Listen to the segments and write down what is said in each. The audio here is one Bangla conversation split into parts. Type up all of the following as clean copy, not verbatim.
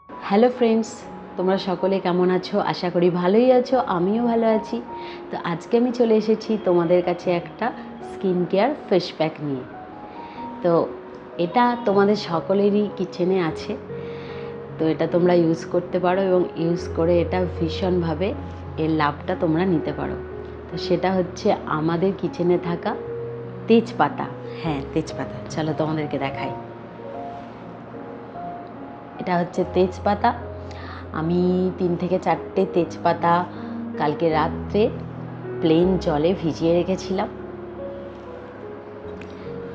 হ্যালো ফ্রেন্ডস, তোমরা সকলে কেমন আছো? আশা করি ভালোই আছো, আমিও ভালো আছি। তো আজকে আমি চলে এসেছি তোমাদের কাছে একটা স্কিন কেয়ার ফেস প্যাক নিয়ে। তো এটা তোমাদের সকলেরই কিচেনে আছে, তো এটা তোমরা ইউজ করতে পারো এবং ইউজ করে এটা ভীষণভাবে এর লাভটা তোমরা নিতে পারো। তো সেটা হচ্ছে আমাদের কিচেনে থাকা তেজপাতা। হ্যাঁ, তেজপাতা। চলো তোমাদেরকে দেখাই। এটা হচ্ছে তেজপাতা। আমি 3 থেকে 4টে তেজপাতা কালকে রাত্রে প্লেন জলে ভিজিয়ে রেখেছিলাম।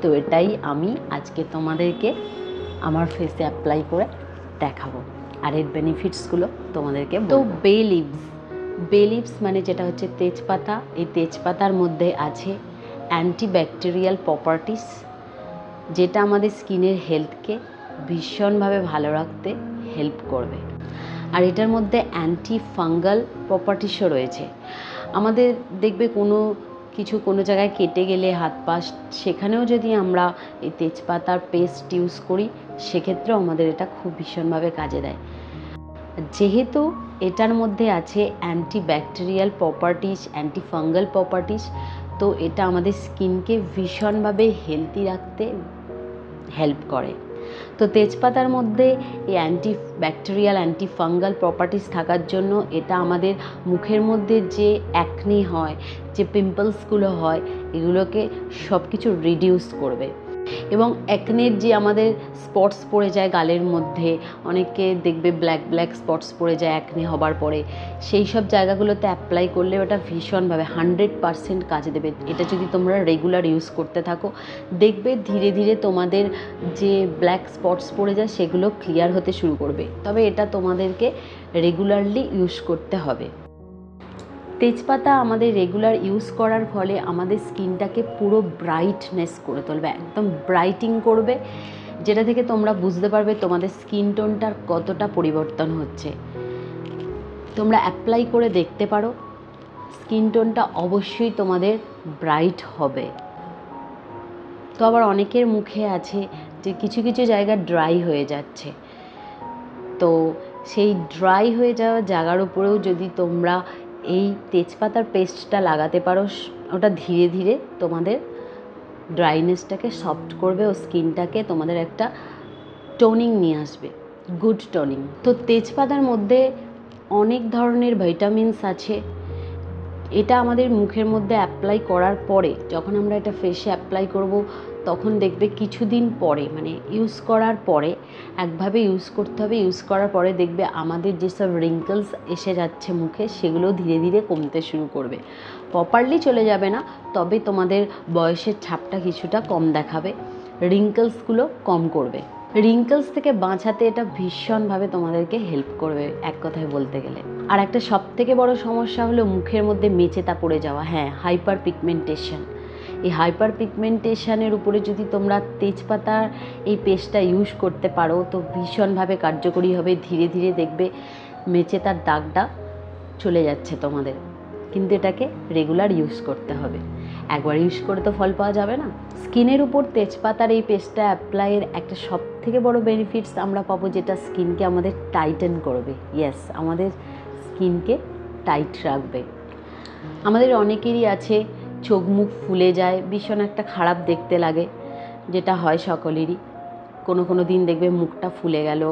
তো এটাই আমি আজকে তোমাদেরকে আমার ফেসে অ্যাপ্লাই করে দেখাবো, আর এর বেনিফিটসগুলো তোমাদেরকে বলবো। তো বে লিভস মানে যেটা হচ্ছে তেজপাতা। এই তেজপাতার মধ্যে আছে অ্যান্টিব্যাকটেরিয়াল প্রপার্টিস, যেটা আমাদের স্কিনের হেলথকে ভীষণভাবে ভালো রাখতে হেল্প করবে। আর এটার মধ্যে অ্যান্টি ফাঙ্গাল প্রপার্টিসও রয়েছে। আমাদের দেখবে কোনো জায়গায় কেটে গেলে হাত পা, সেখানেও যদি আমরা এই তেজপাতার পেস্ট ইউজ করি, সেক্ষেত্রেও আমাদের এটা খুব ভীষণভাবে কাজে দেয়। যেহেতু এটার মধ্যে আছে antibacterial properties, anti fungal properties, তো এটা আমাদের স্কিনকে ভীষণভাবে হেলদি রাখতে হেল্প করে। তো তেজপাতার মধ্যে এই অ্যান্টিব্যাকটেরিয়াল, অ্যান্টি ফাঙ্গাল প্রপার্টিস থাকার জন্য এটা আমাদের মুখের মধ্যে যে অ্যাকনি হয়, যে পিম্পলসগুলো হয়, এগুলোকে সব কিছু রিডিউস করবে। এবং অ্যাকনের যে আমাদের স্পটস পড়ে যায় গালের মধ্যে, অনেকে দেখবে ব্ল্যাক স্পটস পড়ে যায় অ্যাকনে হবার পরে, সেই সব জায়গাগুলোতে অ্যাপ্লাই করলে ওটা ভীষণভাবে 100% কাজে দেবে। এটা যদি তোমরা রেগুলার ইউজ করতে থাকো, দেখবে ধীরে ধীরে তোমাদের যে ব্ল্যাক স্পটস পড়ে যায় সেগুলো ক্লিয়ার হতে শুরু করবে। তবে এটা তোমাদেরকে রেগুলারলি ইউজ করতে হবে। তেজপাতা আমাদের রেগুলার ইউজ করার ফলে আমাদের স্কিনটাকে পুরো ব্রাইটনেস করে তুলবে, একদম ব্রাইটিং করবে, যেটা থেকে তোমরা বুঝতে পারবে তোমাদের স্কিন টোনটার কতটা পরিবর্তন হচ্ছে। তোমরা অ্যাপ্লাই করে দেখতে পারো, স্কিন টোনটা অবশ্যই তোমাদের ব্রাইট হবে। তো আবার অনেকের মুখে আছে যে কিছু কিছু জায়গা ড্রাই হয়ে যাচ্ছে, তো সেই ড্রাই হয়ে যাওয়া জায়গার উপরেও যদি তোমরা এই তেজপাতার পেস্টটা লাগাতে পারো, ওটা ধীরে ধীরে তোমাদের ড্রাইনেসটাকে সফট করবে ও স্কিনটাকে তোমাদের একটা টোনিং নিয়ে আসবে, গুড টোনিং। তো তেজপাতার মধ্যে অনেক ধরনের ভিটামিনস আছে। এটা আমাদের মুখের মধ্যে অ্যাপ্লাই করার পরে, যখন আমরা এটা ফেসে অ্যাপ্লাই করব, তখন দেখবে কিছুদিন পরে, মানে ইউজ করার পরে, একভাবে ইউজ করতে হবে। ইউজ করার পরে দেখবে আমাদের যেসব রিঙ্কলস এসে যাচ্ছে মুখে, সেগুলো ধীরে ধীরে কমতে শুরু করবে। প্রপারলি চলে যাবে না, তবে তোমাদের বয়সের ছাপটা কিছুটা কম দেখাবে, রিঙ্কলসগুলো কম করবে। রিঙ্কলস থেকে বাঁচাতে এটা ভীষণভাবে তোমাদেরকে হেল্প করবে এক কথায় বলতে গেলে। আর একটা সবথেকে বড় সমস্যা হলো মুখের মধ্যে মেচেতা পড়ে যাওয়া। হ্যাঁ, হাইপার পিগমেন্টেশন। এই হাইপার পিগমেন্টেশনের উপরে যদি তোমরা তেজপাতার এই পেস্টটা ইউজ করতে পারো, তো ভীষণভাবে কার্যকরী হবে। ধীরে ধীরে দেখবে মেচেতার দাগটা চলে যাচ্ছে তোমাদের, কিন্তু এটাকে রেগুলার ইউজ করতে হবে। একবার ইউজ করে তো ফল পাওয়া যাবে না। স্কিনের উপর তেজপাতার এই পেস্টটা অ্যাপ্লাইয়ের একটা সবথেকে বড় বেনিফিটস আমরা পাবো, যেটা স্কিনকে আমাদের টাইটেন করবে। ইয়েস, আমাদের স্কিনকে টাইট রাখবে। আমাদের অনেকেরই আছে চোখ মুখ ফুলে যায়, ভীষণ একটা খারাপ দেখতে লাগে, যেটা হয় সকলেরই। কোনো দিন দেখবে মুখটা ফুলে গেল,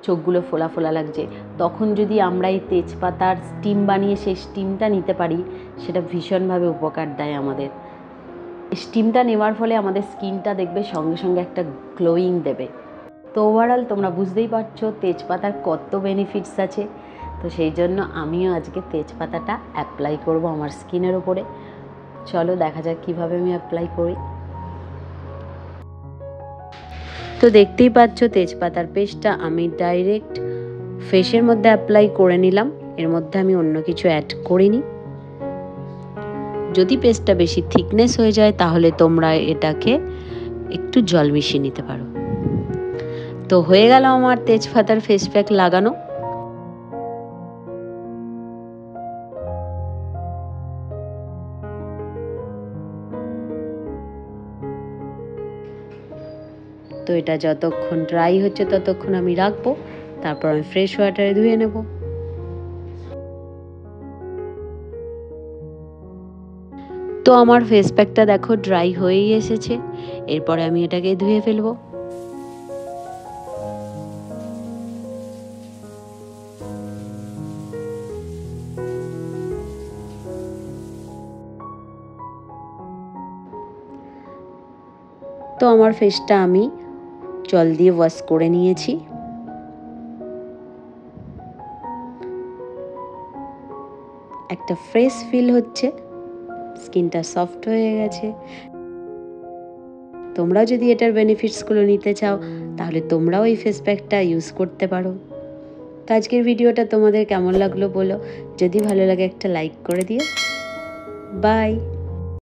চোখগুলো ফোলা ফোলা লাগছে, তখন যদি আমরা এই তেজপাতার স্টিম বানিয়ে সেই স্টিমটা নিতে পারি, সেটা ভীষণভাবে উপকার দেয় আমাদের। স্টিমটা নেওয়ার ফলে আমাদের স্কিনটা দেখবে সঙ্গে সঙ্গে একটা গ্লোয়িং দেবে। তো ওভারঅল তোমরা বুঝতেই পারছো তেজপাতার কত বেনিফিটস আছে। তো সেই জন্য আমিও আজকে তেজপাতাটা অ্যাপ্লাই করব আমার স্কিনের ওপরে। চলো দেখা যাক কীভাবে আমি অ্যাপ্লাই করি। তো দেখতেই পাচ্ছ তেজপাতার পেস্টটা আমি ডাইরেক্ট ফেসের মধ্যে অ্যাপ্লাই করে নিলাম, এর মধ্যে আমি অন্য কিছু অ্যাড করিনি। যদি পেস্টটা বেশি থিকনেস হয়ে যায়, তাহলে তোমরা এটাকে একটু জল মিশিয়ে নিতে পারো। তো হয়ে গেল আমার তেজপাতার ফেস প্যাক লাগানো। তো এটা যতক্ষণ ড্রাই হচ্ছে ততক্ষণ আমি রাখবো, তারপর আমি ফ্রেশ ওয়াটারে ধুয়ে নেব। তো আমার ফেস প্যাকটা দেখো ড্রাই হয়েই এসেছে। এরপরে আমি এটাকে ধুয়ে ফেলবো। তো আমার ফেসটা আমি জল দিয়ে ওয়াশ করে নিয়েছি। একটা ফ্রেশ ফিল হচ্ছে, স্কিনটা সফট হয়ে গেছে। তোমরাও যদি এটার বেনিফিটসগুলো নিতে চাও তাহলে তোমরাও এই ফেস প্যাকটা ইউজ করতে পারো। তো আজকের ভিডিওটা তোমাদের কেমন লাগলো বলো, যদি ভালো লাগে একটা লাইক করে দিও। বাই।